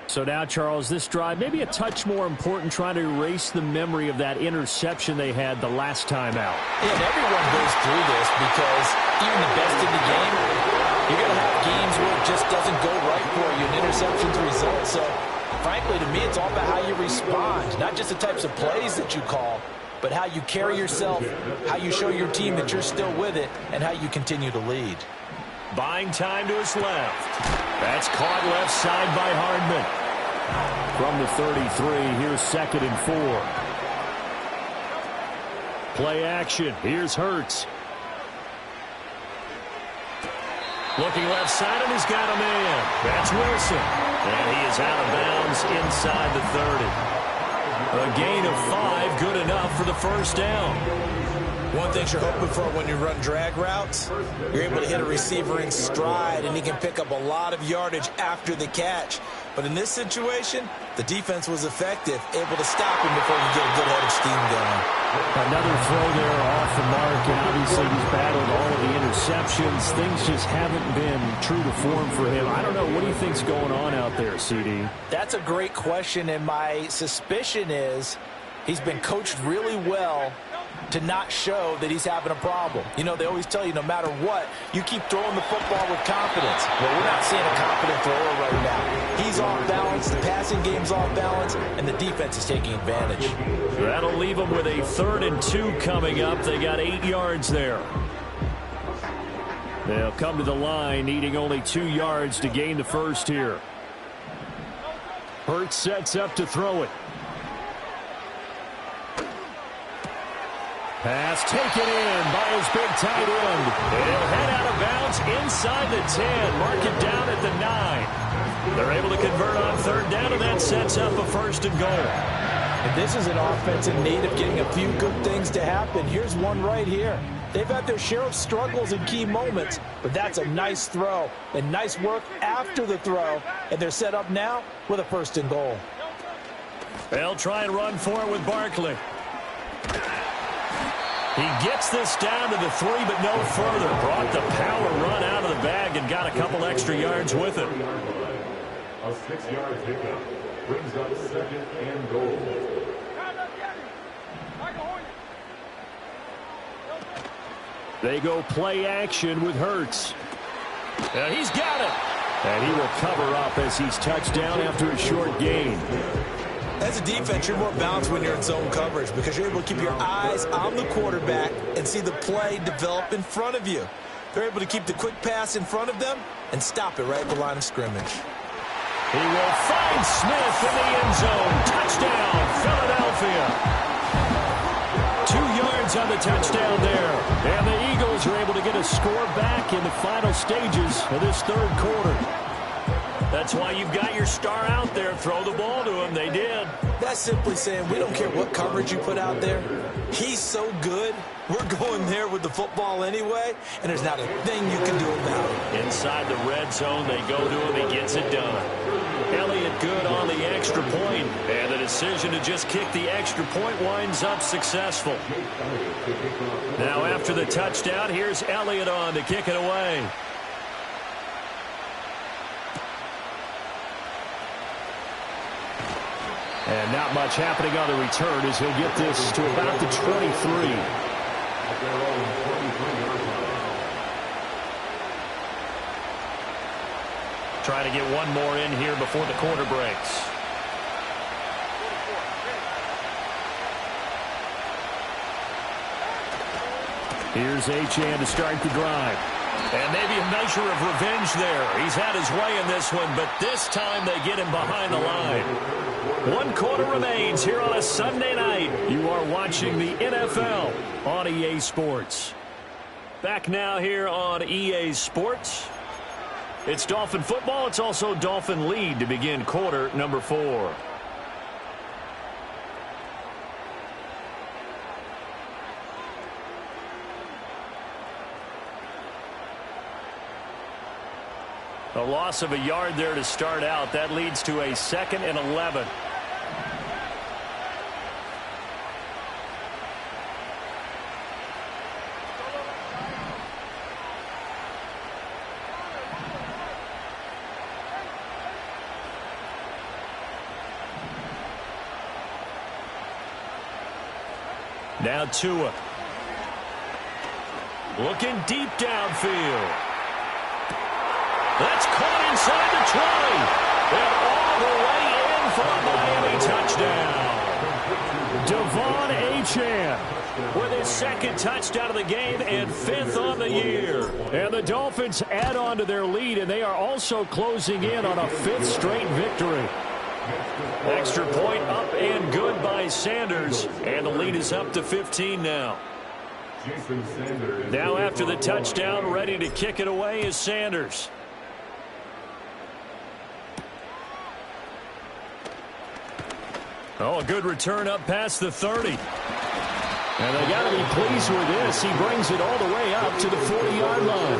So now, Charles, this drive maybe a touch more important, trying to erase the memory of that interception they had the last time out. Yeah, and everyone goes through this because even the best in the game, you're going to have games where it just doesn't go right for you, and interceptions result. So, frankly, to me, it's all about how you respond, not just the types of plays that you call, but how you carry yourself, how you show your team that you're still with it, and how you continue to lead. Buying time to his left. That's caught left side by Hardman. From the 33, here's 2nd and 4. Play action. Here's Hurts. Looking left side, and he's got a man. That's Wilson. And he is out of bounds inside the 30. A gain of 5, good enough for the first down. One thing you're hoping for when you run drag routes, you're able to hit a receiver in stride, and he can pick up a lot of yardage after the catch. But in this situation, the defense was effective, able to stop him before he get a good head of steam going. Another throw there off the mark, and obviously he's battled all of the interceptions. Things just haven't been true to form for him. I don't know. What do you think's going on out there, CD? That's a great question, and my suspicion is he's been coached really well to not show that he's having a problem. You know, they always tell you no matter what, you keep throwing the football with confidence. Well, we're not seeing a confident thrower right now. He's off balance, the passing game's off balance, and the defense is taking advantage. That'll leave them with a 3rd and 2 coming up. They got 8 yards there. They'll come to the line, needing only 2 yards to gain the first here. Hurts sets up to throw it. Pass taken in by his big tight end. He'll head out of bounds inside the 10. Mark it down at the 9. They're able to convert on 3rd down, and that sets up a 1st and goal. And this is an offense in need of getting a few good things to happen. Here's one right here. They've had their share of struggles in key moments, but that's a nice throw and nice work after the throw. And they're set up now with a 1st and goal. They'll try and run for it with Barkley. He gets this down to the 3, but no further. Brought the power run out of the bag and got a couple extra yards with it. A 6-yard pickup brings up 2nd and goal. They go play action with Hurts. And he's got it. And he will cover up as he's touched down after a short gain. As a defense, you're more balanced when you're in zone coverage because you're able to keep your eyes on the quarterback and see the play develop in front of you. They're able to keep the quick pass in front of them and stop it right at the line of scrimmage. He will find Smith in the end zone. Touchdown, Philadelphia. 2 yards on the touchdown there. And the Eagles are able to get a score back in the final stages of this 3rd quarter. That's why you've got your star out there. Throw the ball to him. They did. That's simply saying we don't care what coverage you put out there. He's so good. We're going there with the football anyway, and there's not a thing you can do about it. Inside the red zone, they go to him. He gets it done. Elliott good on the extra point, and the decision to just kick the extra point winds up successful. Now after the touchdown, here's Elliott on to kick it away. And not much happening on the return as he'll get this to about the 23. Trying to get one more in here before the quarter breaks. Here's Achane to start the drive. And maybe a measure of revenge there. He's had his way in this one, but this time they get him behind the line. 1 quarter remains here on a Sunday night. You are watching the NFL on EA Sports. Back now here on EA Sports. It's Dolphin football. It's also Dolphin lead to begin quarter number 4. A loss of a yard there to start out. That leads to a 2nd and 11. Now Tua. Looking deep downfield. That's caught inside the 20. And all the way in for a Miami touchdown. Devon Achane with his 2nd touchdown of the game and 5th on the year. And the Dolphins add on to their lead, and they are also closing in on a 5th straight victory. Extra point up and good by Sanders. And the lead is up to 15 now. Now after the touchdown, ready to kick it away is Sanders. Oh, a good return up past the 30. And they got to be pleased with this. He brings it all the way up to the 40-yard line.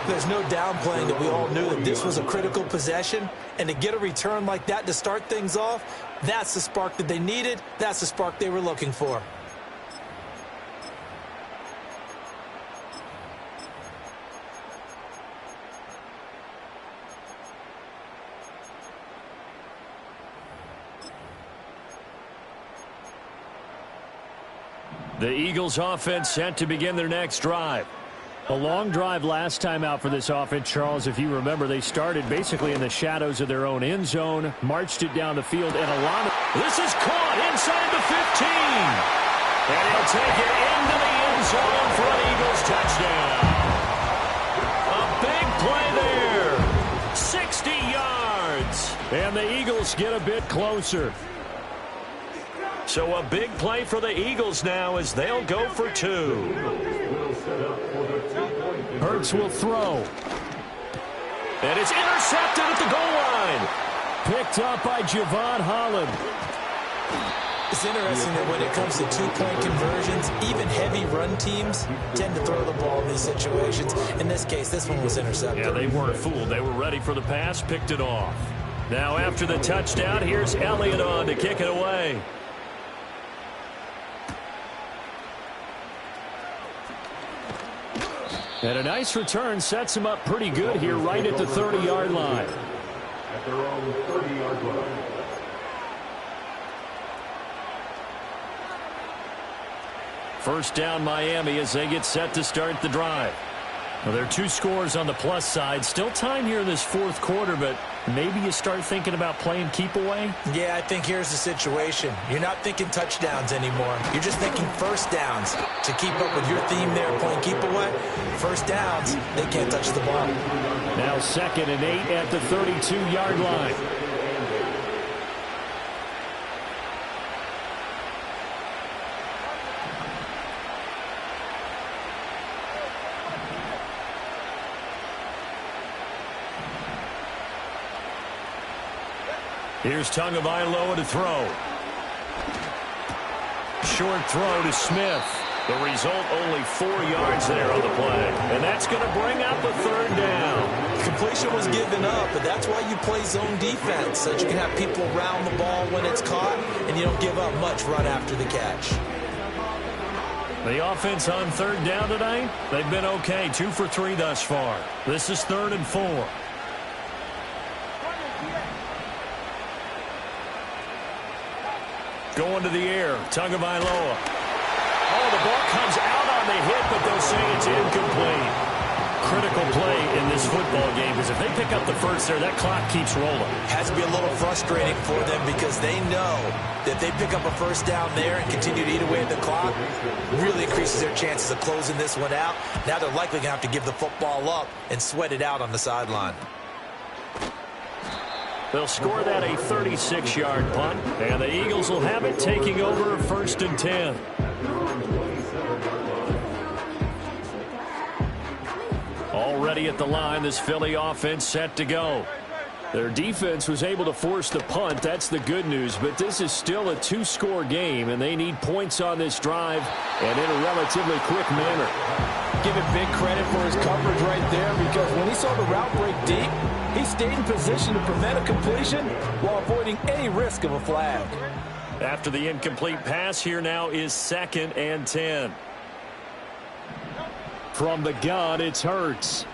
There's no downplaying that we all knew that this was a critical possession. And to get a return like that to start things off, that's the spark that they needed. That's the spark they were looking for. The Eagles offense set to begin their next drive. A long drive last time out for this offense, Charles. If you remember, they started basically in the shadows of their own end zone, marched it down the field, and a lot of... This is caught inside the 15. And he'll take it into the end zone for an Eagles touchdown. A big play there. 60 yards. And the Eagles get a bit closer. So a big play for the Eagles now as they'll go for 2. Hurts will throw. And it's intercepted at the goal line. Picked up by Javon Holland. It's interesting that when it comes to two-point conversions, even heavy run teams tend to throw the ball in these situations. In this case, this one was intercepted. Yeah, they weren't fooled. They were ready for the pass, picked it off. Now after the touchdown, here's Elliott on to kick it away. And a nice return sets him up pretty good here right at the 30-yard line. At their own 30-yard line. First down Miami as they get set to start the drive. Well, there are 2 scores on the plus side. Still time here in this fourth quarter, but maybe you start thinking about playing keep away? Yeah, I think here's the situation. You're not thinking touchdowns anymore. You're just thinking first downs. To keep up with your theme there, playing keep away, first downs, they can't touch the ball. Now 2nd and 8 at the 32-yard line. Here's Tagovailoa to throw. Short throw to Smith. The result, only 4 yards there on the play. And that's going to bring up a 3rd down. Completion was given up, but that's why you play zone defense, so that you can have people around the ball when it's caught, and you don't give up much run after the catch. The offense on 3rd down tonight, they've been okay. 2 for 3 thus far. This is 3rd and 4. Going to the air, Tagovailoa. Oh, the ball comes out on the hit, but they'll say it's incomplete. Critical play in this football game, because if they pick up the first there, that clock keeps rolling. Has to be a little frustrating for them because they know that they pick up a first down there and continue to eat away at the clock, really increases their chances of closing this one out. Now they're likely going to have to give the football up and sweat it out on the sideline. They'll score that a 36-yard punt, and the Eagles will have it taking over 1st and 10. Already at the line, this Philly offense set to go. Their defense was able to force the punt. That's the good news, but this is still a 2-score game, and they need points on this drive and in a relatively quick manner. Give him big credit for his coverage right there, because when he saw the route break deep, he stayed in position to prevent a completion while avoiding any risk of a flag. After the incomplete pass, here now is 2nd and 10. From the gun, it's Hurts.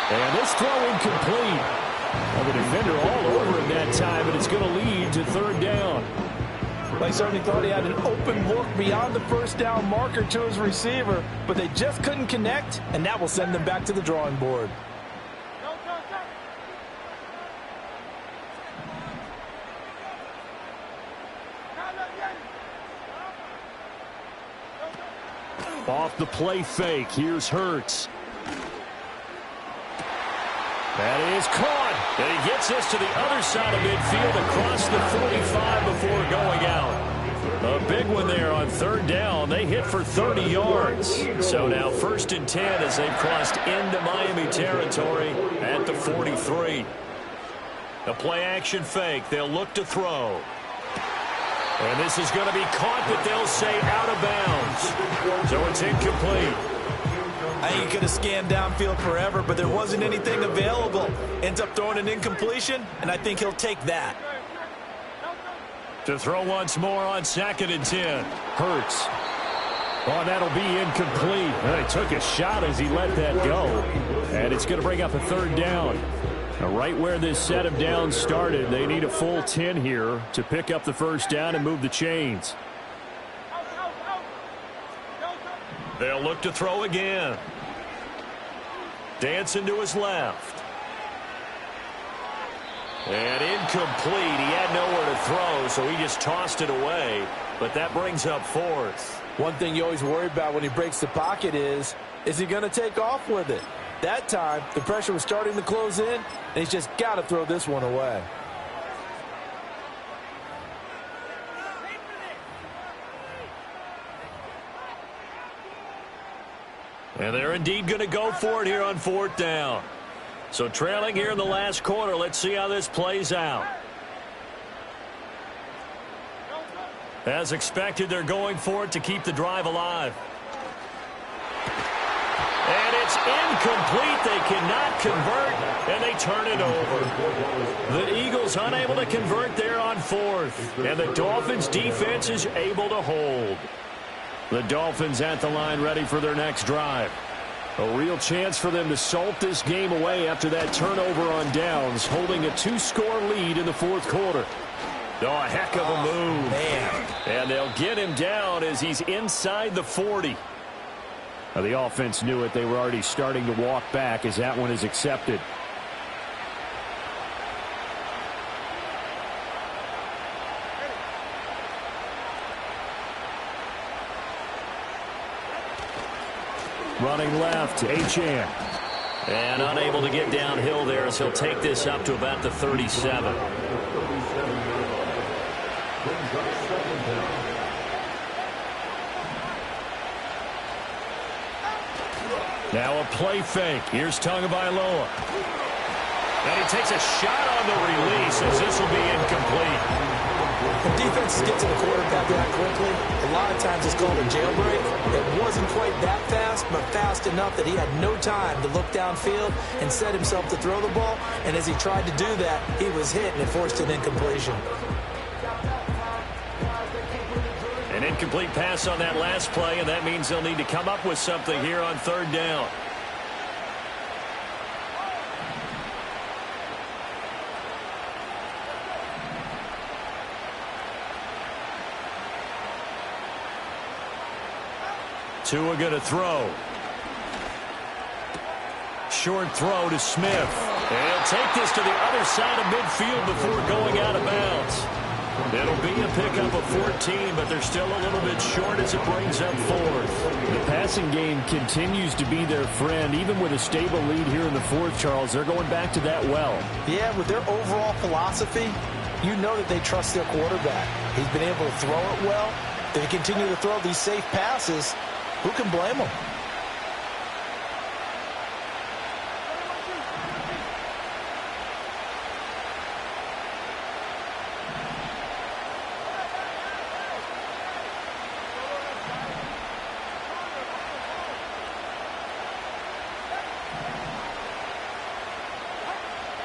And this throw incomplete. Well, the defender all over him that time, and it's going to lead to 3rd down. They certainly thought he had an open look beyond the first down marker to his receiver, but they just couldn't connect, and that will send them back to the drawing board. Off the play fake, here's Hurts. That is caught. And he gets this to the other side of midfield across the 45 before going out. A big one there on 3rd down. They hit for 30 yards. So now 1st and 10 as they've crossed into Miami territory at the 43. A play action fake. They'll look to throw. And this is going to be caught, but they'll say out of bounds. So it's incomplete. I think he could have scanned downfield forever, but there wasn't anything available. Ends up throwing an incompletion, and I think he'll take that. To throw once more on 2nd and 10. Hurts. Oh, that'll be incomplete. Well, he took a shot as he let that go. And it's going to bring up a 3rd down. Now, right where this set of downs started, they need a full 10 here to pick up the first down and move the chains. They'll look to throw again. Dancing to his left. And incomplete. He had nowhere to throw, so he just tossed it away. But that brings up 4th. One thing you always worry about when he breaks the pocket is he going to take off with it? That time, the pressure was starting to close in, and he's just got to throw this one away. And they're indeed going to go for it here on 4th down. So trailing here in the last quarter, let's see how this plays out. As expected, they're going for it to keep the drive alive. And it's incomplete. They cannot convert, and they turn it over. The Eagles unable to convert there on fourth, and the Dolphins' defense is able to hold. The Dolphins at the line ready for their next drive. A real chance for them to salt this game away after that turnover on downs, holding a 2-score lead in the fourth quarter. Oh, a heck of a move. Man. And they'll get him down as he's inside the 40. Now, the offense knew it. They were already starting to walk back as that one is accepted. Running left, Achane. And unable to get downhill there as he'll take this up to about the 37. Now a play fake. Here's Tagovailoa. And he takes a shot on the release as this will be incomplete. When defenses get to the quarterback that quickly, a lot of times it's called a jailbreak. It wasn't quite that fast, but fast enough that he had no time to look downfield and set himself to throw the ball. And as he tried to do that, he was hit and it forced an incompletion. An incomplete pass on that last play, and that means they'll need to come up with something here on third down. Tua going to throw. Short throw to Smith. And he'll take this to the other side of midfield before going out of bounds. It'll be a pickup of 14, but they're still a little bit short as it brings up fourth. The passing game continues to be their friend. Even with a stable lead here in the fourth, Charles, they're going back to that well. Yeah, with their overall philosophy, you know that they trust their quarterback. He's been able to throw it well. They continue to throw these safe passes. Who can blame them?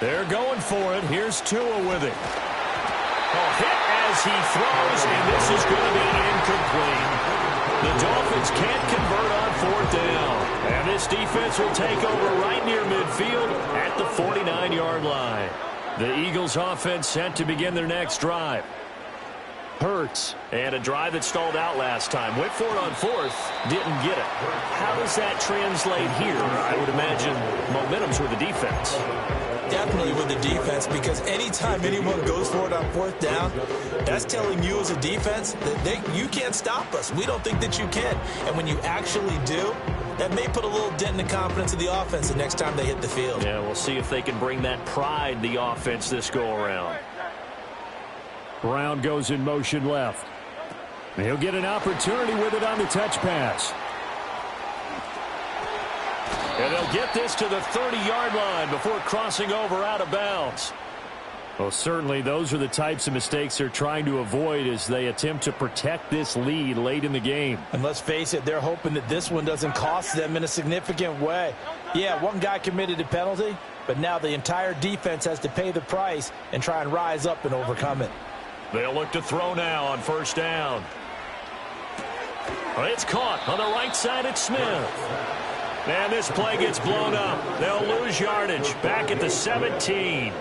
They're going for it. Here's Tua with it. A hit as he throws, and this is going to be incomplete. The Dolphins can't convert on fourth down. And this defense will take over right near midfield at the 49-yard line. The Eagles offense set to begin their next drive. Hurts. And a drive that stalled out last time. Went for it on fourth. Didn't get it. How does that translate here? I would imagine momentum's with the defense. Definitely with the defense, because anytime anyone goes for it on fourth down, that's telling you as a defense that you can't stop us. We don't think that you can. And when you actually do, that may put a little dent in the confidence of the offense the next time they hit the field. Yeah, we'll see if they can bring that pride the offense this go-around. Brown goes in motion left. He'll get an opportunity with it on the touch pass. And they'll get this to the 30-yard line before crossing over out of bounds. Well, certainly those are the types of mistakes they're trying to avoid as they attempt to protect this lead late in the game. And let's face it, they're hoping that this one doesn't cost them in a significant way. Yeah, one guy committed a penalty, but now the entire defense has to pay the price and try and rise up and overcome it. They'll look to throw now on first down. It's caught on the right side at Smith. And this play gets blown up. They'll lose yardage back at the 17.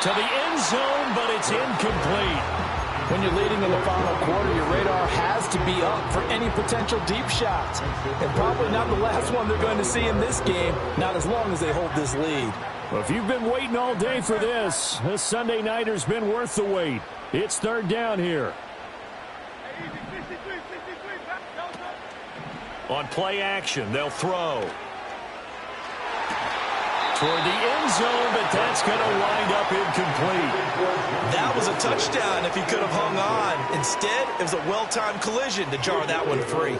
To the end zone, but it's incomplete. When you're leading in the final quarter, your radar has to be up for any potential deep shots. And probably not the last one they're going to see in this game, not as long as they hold this lead. Well, if you've been waiting all day for this Sunday nighter's been worth the wait. It's third down here. On play action, they'll throw. Toward the end zone, but that's going to wind up incomplete. That was a touchdown if he could have hung on. Instead, it was a well-timed collision to jar that one free.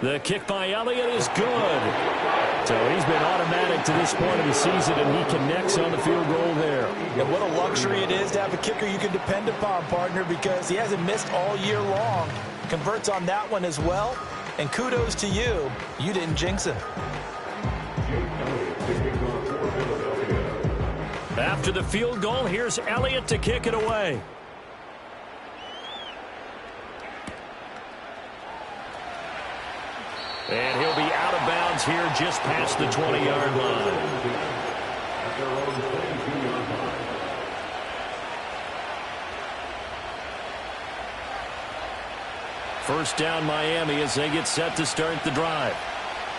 The kick by Elliott is good. So he's been automatic to this point of the season, and he connects on the field goal there. And what a luxury it is to have a kicker you can depend upon, partner, because he hasn't missed all year long. Converts on that one as well. And kudos to you. You didn't jinx him. After the field goal, here's Elliott to kick it away. And he'll be out of bounds here just past the 20-yard line. First down Miami as they get set to start the drive.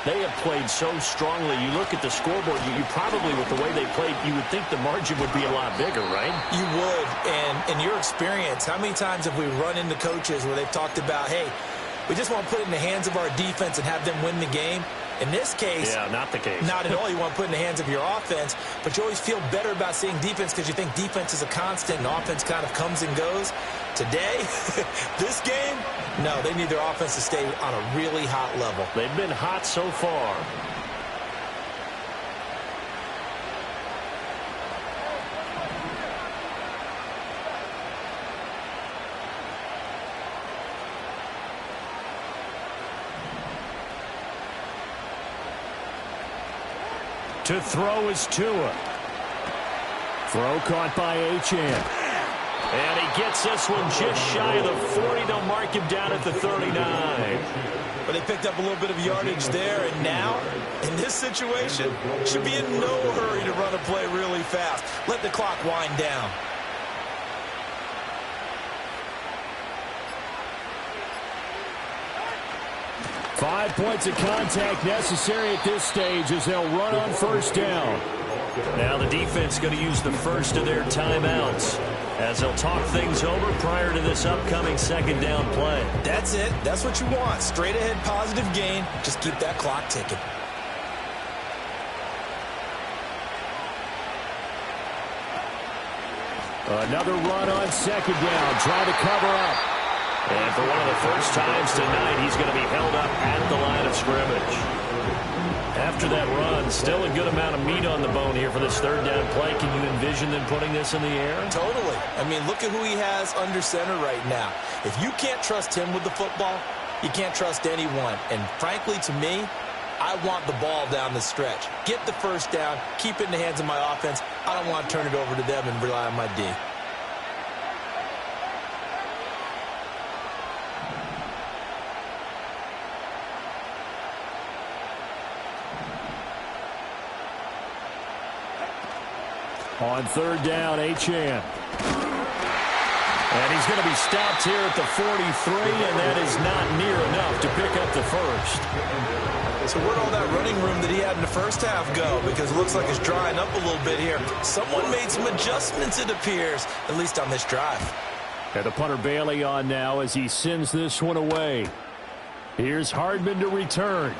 They have played so strongly. You look at the scoreboard, you probably, with the way they played, you would think the margin would be a lot bigger, right? You would. And in your experience, how many times have we run into coaches where they've talked about, hey, we just want to put it in the hands of our defense and have them win the game? In this case, yeah, not the case. Not at all. You want to put it in the hands of your offense, but you always feel better about seeing defense because you think defense is a constant and offense kind of comes and goes. Today, this game, no, they need their offense to stay on a really hot level. They've been hot so far. To throw is Tua. Throw caught by Achane. And he gets this one just shy of the 40. They'll mark him down at the 39. But they picked up a little bit of yardage there, and now, in this situation, should be in no hurry to run a play really fast. Let the clock wind down. Five points of contact necessary at this stage as they'll run on first down. Now the defense going to use the first of their timeouts as they'll talk things over prior to this upcoming second down play. That's it. That's what you want. Straight ahead positive gain. Just keep that clock ticking. Another run on second down, trying to cover up. And for one of the first times tonight, he's going to be held up at the line of scrimmage. After that run, still a good amount of meat on the bone here for this third down play. Can you envision them putting this in the air? Totally. I mean, look at who he has under center right now. If you can't trust him with the football, you can't trust anyone. And frankly, to me, I want the ball down the stretch. Get the first down, keep it in the hands of my offense. I don't want to turn it over to them and rely on my D. On third down, Achane. And he's going to be stopped here at the 43, and that is not near enough to pick up the first. So where'd all that running room that he had in the first half go? Because it looks like it's drying up a little bit here. Someone made some adjustments, it appears, at least on this drive. And the punter Bailey on now as he sends this one away. Here's Hardman to return.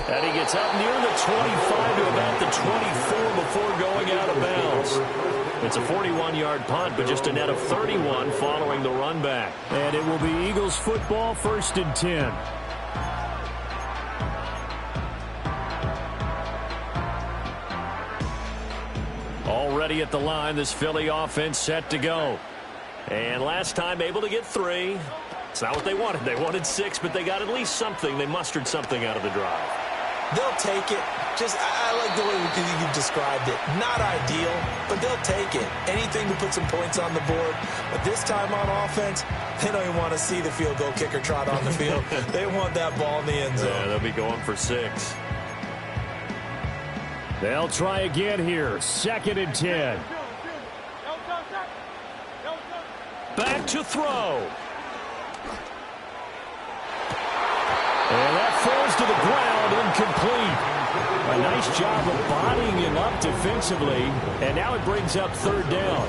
And he gets up near the 25 to about the 24 before going out of bounds. It's a 41-yard punt, but just a net of 31 following the run back. And it will be Eagles football, 1st and 10. Already at the line, this Philly offense set to go. And last time able to get 3. It's not what they wanted. They wanted 6, but they got at least something. They mustered something out of the drive. They'll take it. Just, I like the way you described it. Not ideal, but they'll take it. Anything to put some points on the board. But this time on offense, they don't even want to see the field goal kicker trot on the field. They want that ball in the end zone. Yeah, they'll be going for 6. They'll try again here. 2nd and 10. Back to throw. And that falls to the ground, incomplete. A nice job of bodying him up defensively, and now it brings up 3rd down.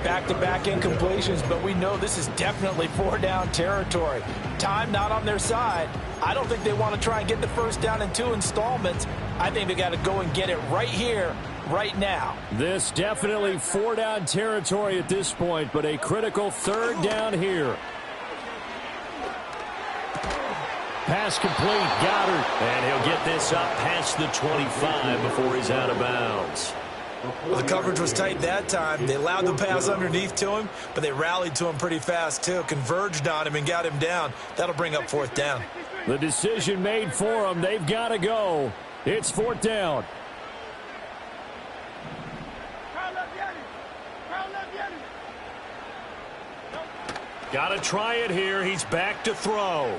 Back-to-back incompletions, but we know this is definitely 4-down territory. Time not on their side. I don't think they want to try and get the first down in 2 installments. I think they got to go and get it right here, right now. This definitely 4-down territory at this point, but a critical 3rd down here. pass complete. Goddard. And he'll get this up past the 25 before he's out of bounds. Well, the coverage was tight that time. They allowed the pass underneath to him, but they rallied to him pretty fast, too. Converged on him and got him down. That'll bring up fourth down. The decision made for them. They've got to go. It's fourth down. Got to try it here. He's back to throw.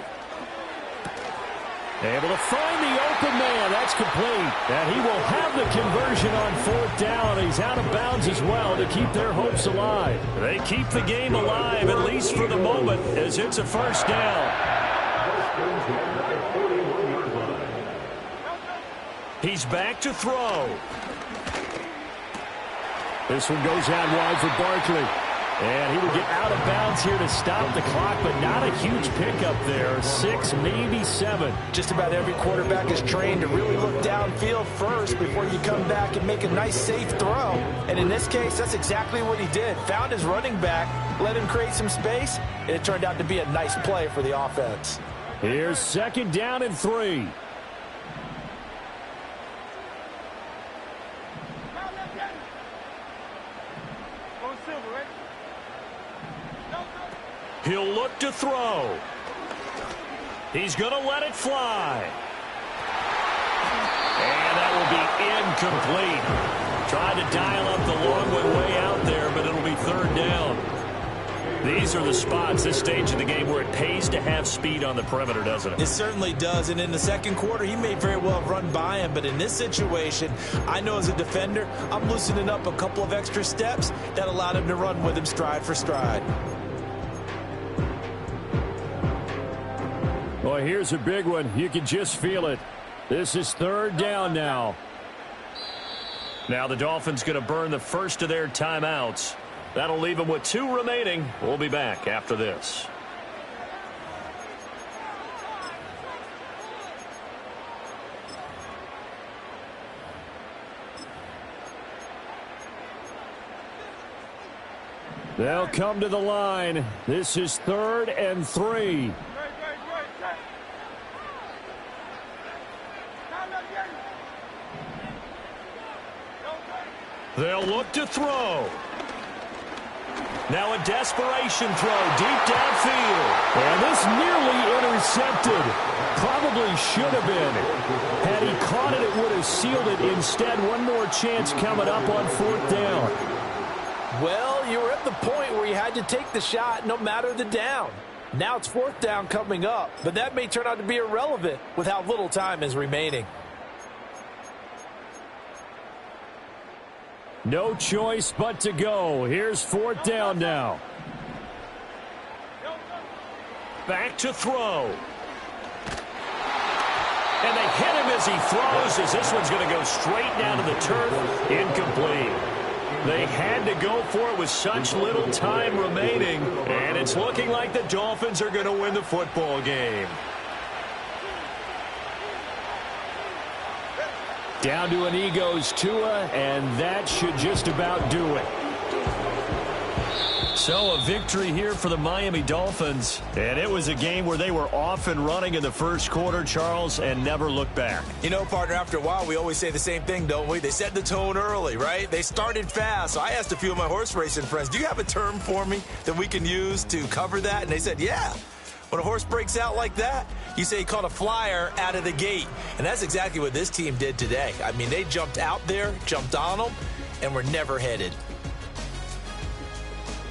Able to find the open man. That's complete. And he will have the conversion on fourth down. He's out of bounds as well to keep their hopes alive. They keep the game alive, at least for the moment, as it's a first down. He's back to throw. This one goes out wide for Barkley. And he will get out of bounds here to stop the clock, but not a huge pickup there. 6, maybe 7. Just about every quarterback is trained to really look downfield first before you come back and make a nice, safe throw. And in this case, that's exactly what he did. Found his running back, let him create some space, and it turned out to be a nice play for the offense. Here's second down and 3. He'll look to throw. He's going to let it fly. And that will be incomplete. Tried to dial up the long way out there, but it'll be third down. These are the spots, this stage of the game, where it pays to have speed on the perimeter, doesn't it? It certainly does, and in the second quarter, he may very well have run by him, but in this situation, I know as a defender, I'm loosening up a couple of extra steps that allowed him to run with him stride for stride. Well, here's a big one. You can just feel it. This is third down now. Now the Dolphins going to burn the first of their timeouts. That'll leave them with 2 remaining. We'll be back after this. They'll come to the line. This is 3rd and 3. They'll look to throw. Now a desperation throw deep downfield. And this nearly intercepted. Probably should have been. Had he caught it, it would have sealed it. Instead, one more chance coming up on fourth down. Well, you were at the point where you had to take the shot no matter the down. Now it's fourth down coming up, but that may turn out to be irrelevant with how little time is remaining. No choice but to go. Here's fourth down now. Back to throw. And they hit him as he throws, as this one's going to go straight down to the turf. Incomplete. They had to go for it with such little time remaining, and it's looking like the Dolphins are going to win the football game. Down to an E goes Tua, and that should just about do it. So a victory here for the Miami Dolphins, and it was a game where they were off and running in the first quarter, Charles, and never looked back. You know, partner, after a while, we always say the same thing, don't we? They set the tone early, right? They started fast. So I asked a few of my horse racing friends, do you have a term for me that we can use to cover that? And they said, yeah. When a horse breaks out like that, you say he caught a flyer out of the gate. And that's exactly what this team did today. I mean, they jumped out there, jumped on them, and were never headed.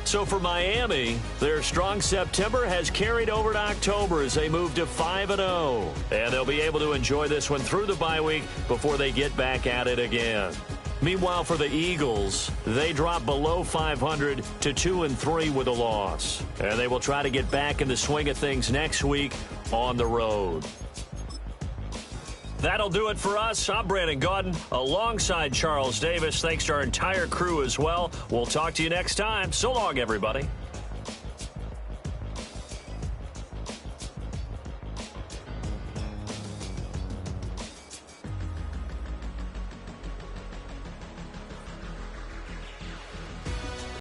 So for Miami, their strong September has carried over to October as they move to 5-0. And they'll be able to enjoy this one through the bye week before they get back at it again. Meanwhile, for the Eagles, they drop below 500 to 2-3 with a loss. And they will try to get back in the swing of things next week on the road. That'll do it for us. I'm Brandon Gaudin alongside Charles Davis. Thanks to our entire crew as well. We'll talk to you next time. So long, everybody.